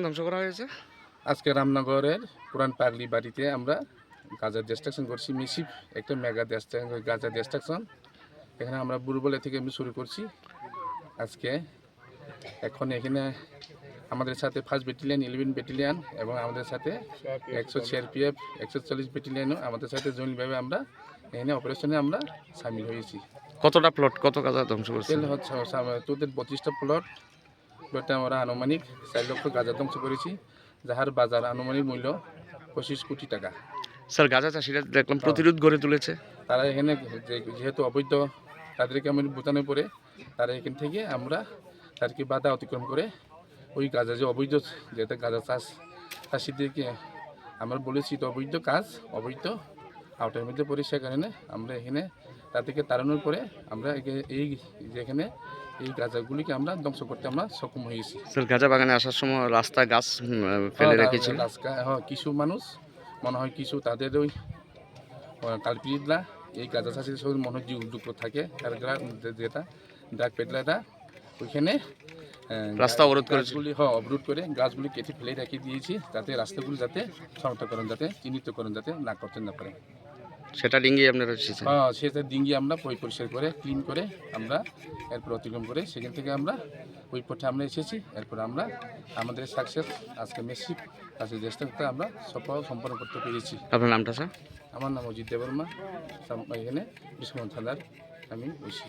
ধ্বংস করা হয়েছে আজকে রামনগরের পুরান পাগলি বাড়িতে আমরা গাজা ডিস্ট্রাকশন করছি, মিসিভ একটা মেগা গাজা ডিস্ট্রাকশন। এখানে আমরা বুড়বলে থেকে আমি শুরু করছি আজকে। এখন এখানে আমাদের সাথে 1st ব্যাটালিয়ন, 11 ব্যাটালিয়ন এবং আমাদের সাথে 100 সিআরপিএফ, 140 ব্যাটালিয়নও আমাদের সাথে জয়েন্টভাবে আমরা এখানে অপারেশনে আমরা সামিল হয়েছি। কতটা প্লট, কত গাজা ধ্বংস করছে? তোদের 25টা প্লটে আমরা আনুমানিক 4 লক্ষ গাজা ধ্বংস করেছি, যাহার বাজার আনুমানিক মূল্য 25 কোটি টাকা। স্যার, গাজা চাষিরা দেখলাম প্রতিরোধ গড়ে তুলেছে। তারা এখানে যেহেতু অবৈধ, তাদেরকে আমি বোঝানোর পরে তারা এখান থেকে আমরা তাদেরকে বাধা অতিক্রম করে ওই গাজা যে অবৈধ, যেটা গাজা চাষিদেরকে আমরা বলেছি তো অবৈধ কাজ, অবৈধ আওতার মধ্যে পড়ে, সে কারণে আমরা এখানে তাদেরকে তাড়ানোর পরে আমরা এই যেখানে এই গাছগুলিকে আমরা ধ্বংস করতে আমরা সক্ষম হয়েছি। স্যার, গাজা বাগানে আসার সময় রাস্তায় গাছ ফেলে রেখেছিল কিছু মানুষ, মনে হয় কিছু তাদের ওই কালপিটরা এই গাজা চাষের সঙ্গে মনে হয় যুক্ত থাকে, যেটা ড্রাগ পেডলাররা ওইখানে রাস্তা অবরোধ করে অবরোধ করে গাছগুলি কেটে ফেলে রেখে দিয়েছি, যাতে রাস্তাগুলি যাতে শনাক্তকরণ, যাতে চিহ্নিতকরণ যাতে না করতে না পারে। সেটা ডিঙ্গি আপনারা এসেছেন? সেটা ডিঙ্গি আমরা পরিষ্কার করে ক্লিন করে আমরা এরপর অতিক্রম করে সেখান থেকে আমরা ওই পথে আমরা এসেছি। এরপর আমরা আমাদের সাকসেস আজকে মেসিভ কাজের চেষ্টা আমরা সফল সম্পন্ন করতে পেরেছি। আপনার নামটা স্যার? আমার নাম অজিত দেববর্মা, এখানে বিশ্বনাথ থানার আমি বসি।